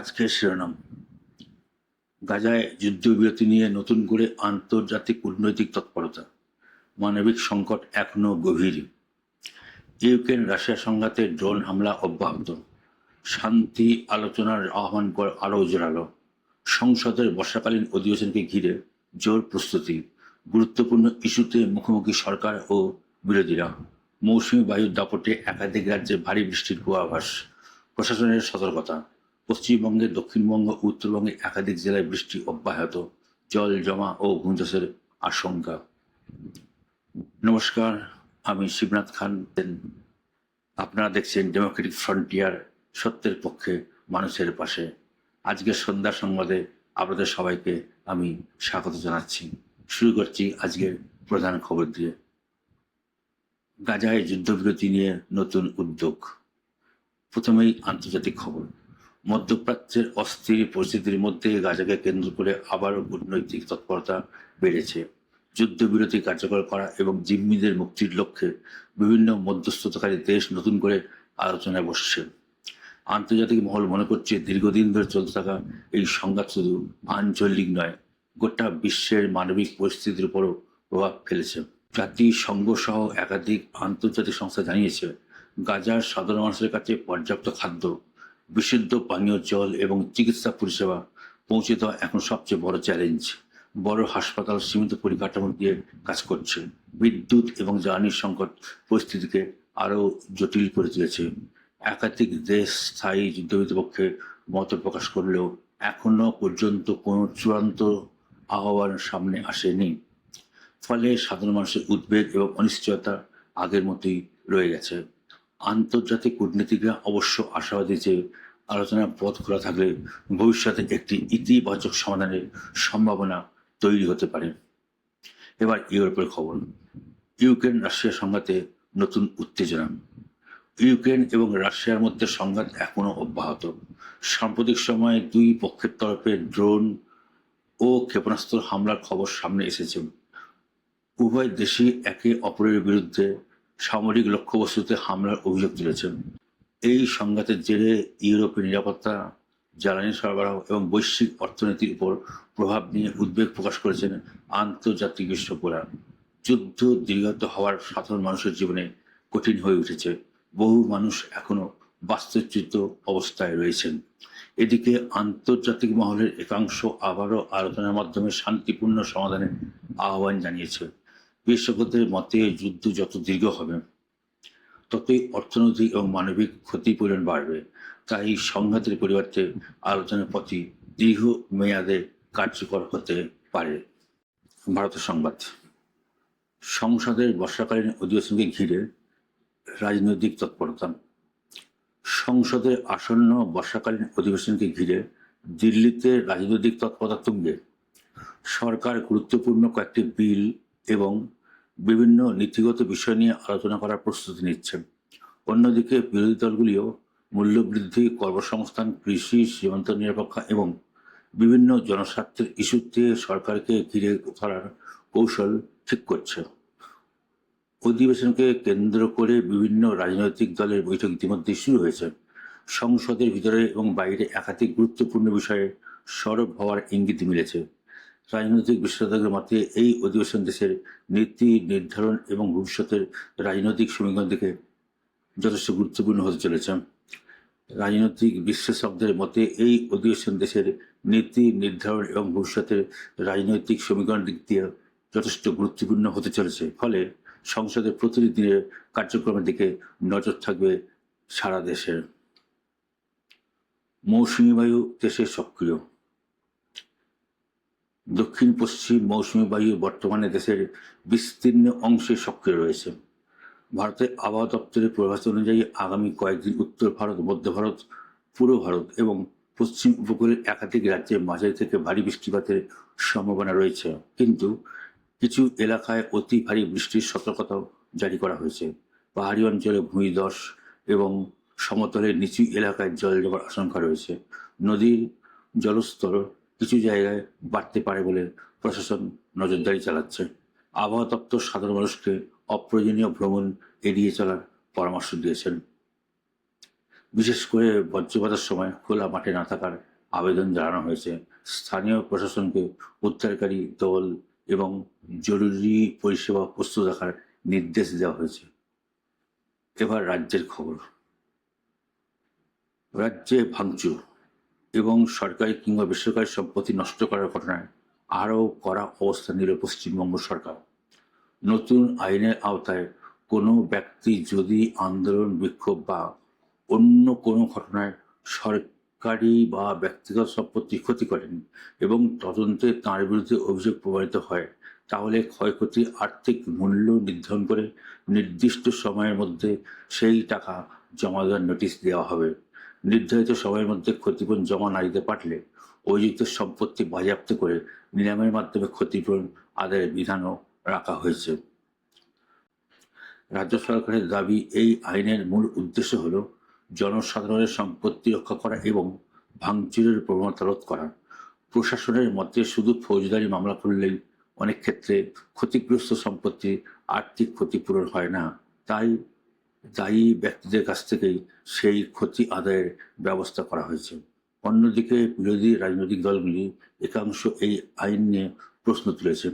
আজকের শিরোনাম। গাজায় যুদ্ধবিরতি নিয়ে নতুন করে আন্তর্জাতিক কূটনৈতিক তৎপরতা, মানবিক সংকট এখনও গভীর। ইউক্রেন রাশিয়া সংঘাতে ড্রোন হামলা অব্যাহত, শান্তি আলোচনার আহ্বান আরও জোরালো। সংসদের বর্ষাকালীন অধিবেশনকে ঘিরে জোর প্রস্তুতি, গুরুত্বপূর্ণ ইস্যুতে মুখোমুখি সরকার ও বিরোধীরা। মৌসুমী বায়ুর দাপটে একাধিক রাজ্যে ভারী বৃষ্টির পূর্বাভাস, প্রশাসনের সতর্কতা। পশ্চিমবঙ্গে, দক্ষিণবঙ্গ ও উত্তরবঙ্গে একাধিক জেলায় বৃষ্টি অব্যাহত, জল জমা ও ভূমিধসের আশঙ্কা। নমস্কার, আমি শিবনাথ খান। আপনারা দেখছেন ডেমোক্রেটিক ফ্রন্টিয়ার, সত্যের পক্ষে, মানুষের পাশে। আজকের সন্ধ্যা সংবাদে আপনাদের সবাইকে আমি স্বাগত জানাচ্ছি। শুরু করছি আজকের প্রধান খবর দিয়ে। গাজায় যুদ্ধবিরতি নিয়ে নতুন উদ্যোগ। প্রথমেই আন্তর্জাতিক খবর। মধ্যপ্রাচ্যের অস্থির পরিস্থিতির মধ্যে গাজাকে কেন্দ্র করে আবারও কূটনৈতিক তৎপরতা বেড়েছে। যুদ্ধবিরতি কার্যকর করা এবং জিম্মিদের মুক্তির লক্ষ্যে বিভিন্ন মধ্যস্থতাকারী দেশ নতুন করে আলোচনায় বসছে। আন্তর্জাতিক মহল মনে করছে দীর্ঘদিন ধরে চলতে থাকা এই সংঘাত শুধু আঞ্চলিক নয়, গোটা বিশ্বের মানবিক পরিস্থিতির উপরও প্রভাব ফেলেছে। জাতিসংঘ সহ একাধিক আন্তর্জাতিক সংস্থা জানিয়েছে, গাজার সাধারণ মানুষের কাছে পর্যাপ্ত খাদ্য, বিশুদ্ধ পানীয় জল এবং চিকিৎসা পরিষেবা পৌঁছে দেওয়া এখন সবচেয়ে বড় চ্যালেঞ্জ। বড় হাসপাতাল সীমিত পরিকাঠামো দিয়ে কাজ করছে। বিদ্যুৎ এবং জ্বালানির সংকট পরিস্থিতিকে আরও জটিল করে তুলেছে। একাধিক দেশ স্থায়ী যুদ্ধবিরতির পক্ষে মত প্রকাশ করলেও এখনো পর্যন্ত কোনো চূড়ান্ত আহ্বান সামনে আসেনি। ফলে সাধারণ মানুষের উদ্বেগ এবং অনিশ্চয়তা আগের মতোই রয়ে গেছে। আন্তর্জাতিক কূটনীতিকরা অবশ্য আশাবাদী যে আলোচনার পথ খোলা থাকলে ভবিষ্যতে একটি ইতিবাচক সমাধানের সম্ভাবনা তৈরি হতে পারে। এবার ইউরোপের খবর। ইউক্রেন রাশিয়া সংঘাতে নতুন উত্তেজনা। ইউক্রেন এবং রাশিয়ার মধ্যে সংঘাত এখনও অব্যাহত। সাম্প্রতিক সময়ে দুই পক্ষের তরফে ড্রোন ও ক্ষেপণাস্ত্র হামলার খবর সামনে এসেছে। উভয় দেশই একে অপরের বিরুদ্ধে সামরিক লক্ষ্যবস্তুতে হামলার অভিযোগ তুলেছেন। এই সংঘাতের জেরে ইউরোপের নিরাপত্তা, জ্বালানি সরবরাহ এবং বৈশ্বিক অর্থনীতির উপর প্রভাব নিয়ে উদ্বেগ প্রকাশ করেছেন আন্তর্জাতিক বিশেষজ্ঞরা। যুদ্ধ দীর্ঘায়িত হওয়ার সাধারণ মানুষের জীবনে কঠিন হয়ে উঠেছে। বহু মানুষ এখনো বাস্তুচ্যুত অবস্থায় রয়েছেন। এদিকে আন্তর্জাতিক মহলের একাংশ আবারও আলোচনার মাধ্যমে শান্তিপূর্ণ সমাধানের আহ্বান জানিয়েছে। বিশেষজ্ঞদের মতে যুদ্ধ যত দীর্ঘ হবে ততই অর্থনৈতিক এবং মানবিক ক্ষতিপূরণ বাড়বে। তাই সংঘাতের পরিবর্তে আলোচনার পথই দীর্ঘ মেয়াদে কার্যকর হতে পারে। ভারতের সংবাদ। সংসদের বর্ষাকালীন অধিবেশনকে ঘিরে রাজনৈতিক তৎপরতা। সংসদের আসন্ন বর্ষাকালীন অধিবেশনকে ঘিরে দিল্লিতে রাজনৈতিক তৎপরতা তুঙ্গে। সরকার গুরুত্বপূর্ণ কয়েকটি বিল এবং বিভিন্ন নীতিগত বিষয় নিয়ে আলোচনা করার প্রস্তুতি নিচ্ছে। অন্যদিকে বিরোধী দলগুলিও মূল্যবৃদ্ধি, কর্মসংস্থান, কৃষি, সীমান্ত নিরাপত্তা এবং বিভিন্ন জনস্বার্থের ইস্যুতে সরকারকে ঘিরে ধরার কৌশল ঠিক করছে। অধিবেশনকে কেন্দ্র করে বিভিন্ন রাজনৈতিক দলের বৈঠক ইতিমধ্যেই শুরু হয়েছে। সংসদের ভিতরে এবং বাইরে একাধিক গুরুত্বপূর্ণ বিষয়ে সরব হওয়ার ইঙ্গিত মিলেছে। রাজনৈতিক বিশেষজ্ঞদের মতে এই অধিবেশন দেশের নীতি নির্ধারণ এবং ভবিষ্যতের রাজনৈতিক সমীকরণ দিকে যথেষ্ট গুরুত্বপূর্ণ হতে চলেছে। রাজনৈতিক বিশ্লেষকদের মতে এই অধিবেশন দেশের নীতি নির্ধারণ এবং ভবিষ্যতের রাজনৈতিক সমীকরণ দিক দিয়ে যথেষ্ট গুরুত্বপূর্ণ হতে চলেছে। ফলে সংসদের প্রতিটি দিনের কার্যক্রমের দিকে নজর থাকবে সারা দেশের। মৌসুমী বায়ু দেশে সক্রিয়। দক্ষিণ পশ্চিম মৌসুমী বায়ু বর্তমানে দেশের বিস্তীর্ণ অংশে সক্রিয় রয়েছে। ভারতের আবহাওয়া দপ্তরের পূর্বাভাস অনুযায়ী আগামী কয়েকদিন উত্তর ভারত, মধ্য ভারত, পূর্ব ভারত এবং পশ্চিম উপকূলের একাধিক রাজ্যে মাঝারি থেকে ভারী বৃষ্টিপাতের সম্ভাবনা রয়েছে, কিন্তু কিছু এলাকায় অতি ভারী বৃষ্টির সতর্কতাও জারি করা হয়েছে। পাহাড়ি অঞ্চলে ভূমিধস এবং সমতলের নিচু এলাকায় জল জমার আশঙ্কা রয়েছে। নদীর জলস্তর কিছু জায়গায় বাড়তে পারে বলে প্রশাসন নজরদারি চালাচ্ছে। আবহাওয়া দপ্তর সাধারণ মানুষকে অপ্রয়োজনীয় ভ্রমণ এড়িয়ে চলার পরামর্শ দিয়েছেন। বিশেষ করে বজ্রপাতের সময় খোলা মাঠে না থাকার আবেদন জানানো হয়েছে। স্থানীয় প্রশাসনকে উদ্ধারকারী দল এবং জরুরি পরিষেবা প্রস্তুত রাখার নির্দেশ দেওয়া হয়েছে। এবার রাজ্যের খবর। রাজ্যে ভাঙচুর এবং সরকারি কিংবা বেসরকারি সম্পত্তি নষ্ট করার ঘটনায় আরও কড়া অবস্থান নিল পশ্চিমবঙ্গ সরকার। নতুন আইনের আওতায় কোনো ব্যক্তি যদি আন্দোলন, বিক্ষোভ বা অন্য কোনো ঘটনায় সরকারি বা ব্যক্তিগত সম্পত্তির ক্ষতি করেন এবং তদন্তে তাঁর বিরুদ্ধে অভিযোগ প্রমাণিত হয়, তাহলে ক্ষয়ক্ষতির আর্থিক মূল্য নির্ধারণ করে নির্দিষ্ট সময়ের মধ্যে সেই টাকা জমা দেওয়ার নোটিশ দেওয়া হবে। নির্ধারিত সময়ের মধ্যে ক্ষতিপূরণ জমা না দিতে পারলে অভিযুক্ত সম্পত্তি বাজেয়াপ্ত করে নিলামের মাধ্যমে ক্ষতিপূরণ আদায়ের বিধানও রাখা হয়েছে। রাজ্য সরকারের দাবি, এই আইনের মূল উদ্দেশ্য হল জনসাধারণের সম্পত্তি রক্ষা করা এবং ভাঙচুরের প্রবণতা রোধ করা। প্রশাসনের মতে শুধু ফৌজদারি মামলা করলেই অনেক ক্ষেত্রে ক্ষতিগ্রস্ত সম্পত্তির আর্থিক ক্ষতিপূরণ হয় না, তাই দায়ী ব্যক্তিদের কাছ থেকেই সেই ক্ষতি আদায়ের ব্যবস্থা করা হয়েছে। অন্যদিকে বিরোধী রাজনৈতিক দলগুলি একাংশ এই আইন নিয়ে প্রশ্ন তুলেছে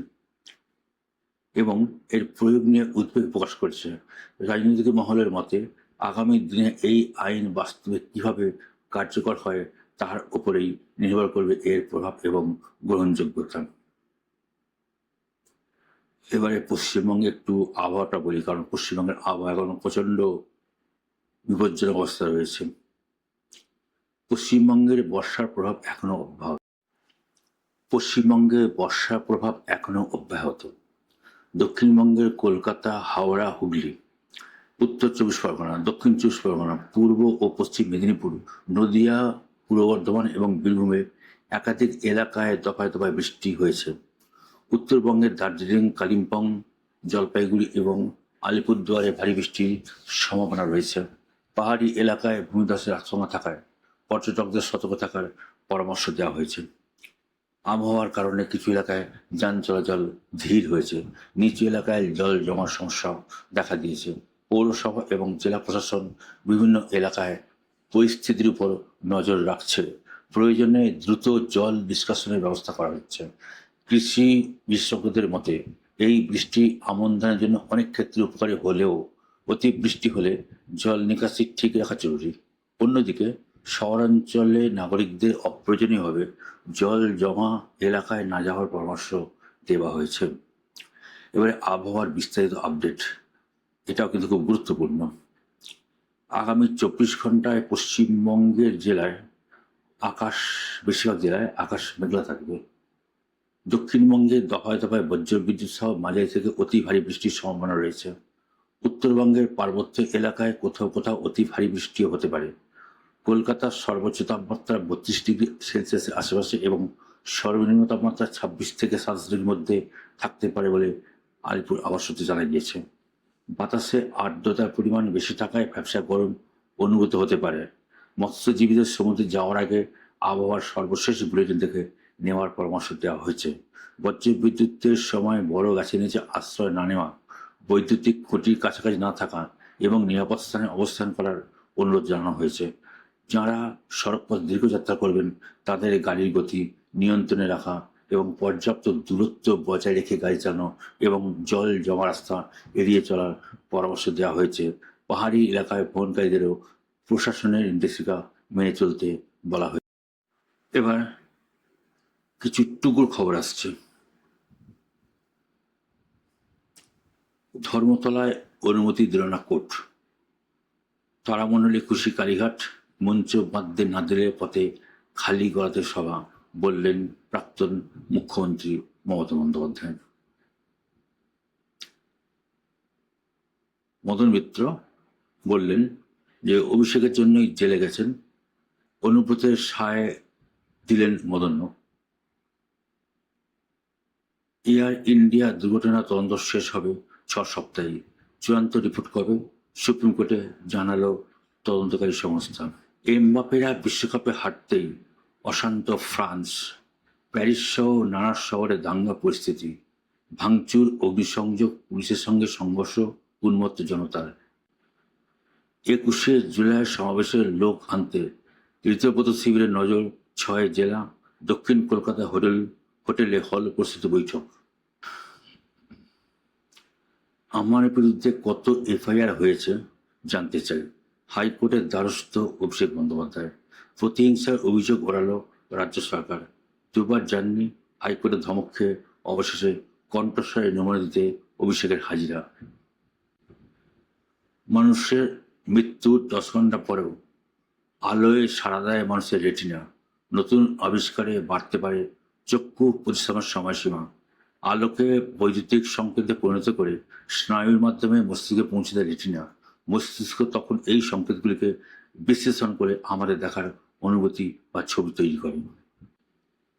এবং এর প্রয়োগ নিয়ে উদ্বেগ প্রকাশ করছে। রাজনৈতিক মহলের মতে আগামী দিনে এই আইন বাস্তবে কিভাবে কার্যকর হয় তার উপরেই নির্ভর করবে এর প্রভাব এবং গ্রহণযোগ্যতা। এবারে পশ্চিমবঙ্গে একটু আবহাওয়াটা বলি, কারণ পশ্চিমবঙ্গের আবহাওয়া এখন প্রচণ্ড বিপজ্জনক অবস্থা রয়েছে। পশ্চিমবঙ্গের বর্ষার প্রভাব এখনো অব্যাহত। পশ্চিমবঙ্গে বর্ষার প্রভাব এখনো অব্যাহত। দক্ষিণবঙ্গের কলকাতা, হাওড়া, হুগলি, উত্তর চব্বিশ পরগনা, দক্ষিণ চব্বিশ পরগনা, পূর্ব ও পশ্চিম মেদিনীপুর, নদিয়া, পূর্ব বর্ধমান এবং বীরভূমে একাধিক এলাকায় দফায় দফায় বৃষ্টি হয়েছে। উত্তরবঙ্গের দার্জিলিং, কালিম্পং, জলপাইগুড়ি এবং আলিপুরদুয়ারে ভারী বৃষ্টির সম্ভাবনা রয়েছে। পাহাড়ি এলাকায় ভূমিধসের আশঙ্কা থাকায় পর্যটকদের সতর্ক থাকার পরামর্শ দেওয়া হয়েছে। আবহাওয়ার কারণে কিছু এলাকায় যান চলাচল ধীর হয়েছে। নিচু এলাকায় জল জমার সমস্যা দেখা দিয়েছে। পৌরসভা এবং জেলা প্রশাসন বিভিন্ন এলাকায় পরিস্থিতির উপর নজর রাখছে। প্রয়োজনে দ্রুত জল নিষ্কাশনের ব্যবস্থা করা হচ্ছে। কৃষি বিশেষজ্ঞদের মতে এই বৃষ্টি আমন ধানের জন্য অনেক ক্ষেত্রে উপকারী হলেও অতিবৃষ্টি হলে জল নিকাশি ঠিক রাখা জরুরি। অন্যদিকে শহরাঞ্চলে নাগরিকদের অপ্রয়োজনীয়ভাবে জল জমা এলাকায় না যাওয়ার পরামর্শ দেওয়া হয়েছে। এবারে আবহাওয়ার বিস্তারিত আপডেট, এটাও কিন্তু খুব গুরুত্বপূর্ণ। আগামী 24 ঘন্টায় পশ্চিমবঙ্গের বেশিরভাগ জেলায় আকাশ মেঘলা থাকবে। দক্ষিণবঙ্গে দফায় দফায় বজ্রবিদ্যুৎ সহ মাঝারি থেকে অতি ভারী বৃষ্টির সম্ভাবনা রয়েছে। উত্তরবঙ্গের পার্বত্য এলাকায় কোথাও কোথাও অতি ভারী বৃষ্টিও হতে পারে। কলকাতার সর্বোচ্চ তাপমাত্রা 32°C আশেপাশে এবং সর্বনিম্ন তাপমাত্রা 26 থেকে 27 ডিগ্রির মধ্যে থাকতে পারে বলে আলিপুর আবহাওয়া সূত্রে জানা গিয়েছে। বাতাসে আর্দ্রতার পরিমাণ বেশি থাকায় ভ্যাপসা গরম অনুভূত হতে পারে। মৎস্যজীবীদের সমুদ্রে যাওয়ার আগে আবহাওয়ার সর্বশেষ বুলেটিন থেকে নেওয়ার পরামর্শ দেওয়া হয়েছে। বজ্রবিদ্যুতের সময় বড় গাছের নিচে আশ্রয় না নেওয়া, বৈদ্যুতিক খুঁটির কাছাকাছি না থাকা এবং নিরাপদ স্থানে অবস্থান করার অনুরোধ জানানো হয়েছে। যাঁরা সড়কপথ দীর্ঘযাত্রা করবেন তাদের গাড়ির গতি নিয়ন্ত্রণে রাখা এবং পর্যাপ্ত দূরত্ব বজায় রেখে গাড়ি চালানো এবং জল জমা রাস্তা এড়িয়ে চলার পরামর্শ দেওয়া হয়েছে। পাহাড়ি এলাকায় ভ্রমণকারীদেরও প্রশাসনের নির্দেশিকা মেনে চলতে বলা হয়েছে। এবার কিছু টুকুর খবর আসছে। ধর্মতলায় অনুমতি দিল না কোর্ট। তারামণ্ডলী খুশি কালীঘাট, মঞ্চ বাঁধতে না দিলে পথে খালি গলাতে সভা, বললেন প্রাক্তন মুখ্যমন্ত্রী মমতা বন্দ্যোপাধ্যায়। মদন মিত্র বললেন যে অভিষেকের জন্যই জেলে গেছেন, অনুব্রতের সায় দিলেন মদন্য। এয়ার ইন্ডিয়া দুর্ঘটনা তদন্ত শেষ হবে 6 সপ্তাহে, চূড়ান্ত রিপোর্ট কবে সুপ্রিম কোর্টে জানালো তদন্তকারী সংস্থা। এমবাপেরা বিশ্বকাপে হারতেই অশান্ত ফ্রান্স, প্যারিস সহ নানা শহরে দাঙ্গা পরিস্থিতি, ভাঙচুর, অগ্নিসংযোগ, পুলিশের সঙ্গে সংঘর্ষ, উন্মত্ত জনতার। 21শে জুলাই সমাবেশের লোক আনতে তৃতীয়ব্রত শিবিরের নজর 6 জেলা, দক্ষিণ কলকাতা হোটেলে হল প্রস্তুতি বৈঠক। আমার বিরুদ্ধে কত এফআইআর হয়েছে জানতে চাই হাইকোর্টের দ্বারস্থ অভিষেক বন্দ্যোপাধ্যায়। প্রতিহিংসার অভিযোগ ওড়ালো রাজ্য সরকার। দুবার যাননি, হাইকোর্টের ধমক খেয়ে অবশেষে কণ্ঠস্বরে নমুনা দিতে অভিষেকের হাজিরা। মানুষের মৃত্যুর 10 ঘন্টা পরেও আলোয় সাড়া দেয় মানুষের রেটিনা। নতুন আবিষ্কারে বাড়তে পারে চক্ষু প্রতিস্থাপনের সময়সীমা। আলোকে বৈদ্যুতিক সংকেতে পরিণত করে স্নায়ুর মাধ্যমে মস্তিষ্কে পৌঁছে দেয় রেটিনা। মস্তিষ্ক তখন এই সংকেতগুলিকে বিশ্লেষণ করে আমাদের দেখার অনুভূতি বা ছবি তৈরি করে।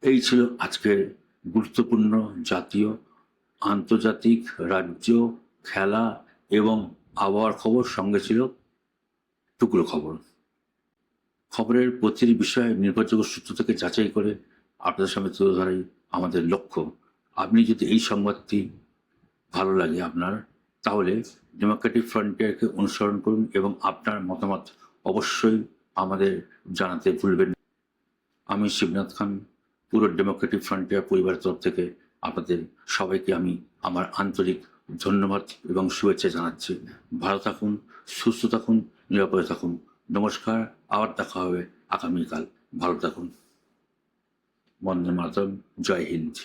এই ছিল আজকের গুরুত্বপূর্ণ জাতীয়, আন্তর্জাতিক, রাজ্য, খেলা এবং আবহাওয়ার খবর। সঙ্গে ছিল টুকরো খবর। খবরের প্রতিটি বিষয়ে নির্ভরযোগ্য সূত্র থেকে যাচাই করে আপনাদের সামনে তুলে ধরাই আমাদের লক্ষ্য। আপনি যদি এই সংবাদটি ভালো লাগে আপনার, তাহলে ডেমোক্রেটিক ফ্রন্টিয়ারকে অনুসরণ করুন এবং আপনার মতামত অবশ্যই আমাদের জানাতে ভুলবেন না। আমি শিবনাথ খান, পুরো ডেমোক্রেটিক ফ্রন্টিয়ার পরিবারের তরফ থেকে আপনাদের সবাইকে আমি আমার আন্তরিক ধন্যবাদ এবং শুভেচ্ছা জানাচ্ছি। ভালো থাকুন, সুস্থ থাকুন, নিরাপদে থাকুন। নমস্কার, আবার দেখা হবে আগামীকাল। ভালো থাকুন। বন্দে মাতরম। জয় হিন্দ।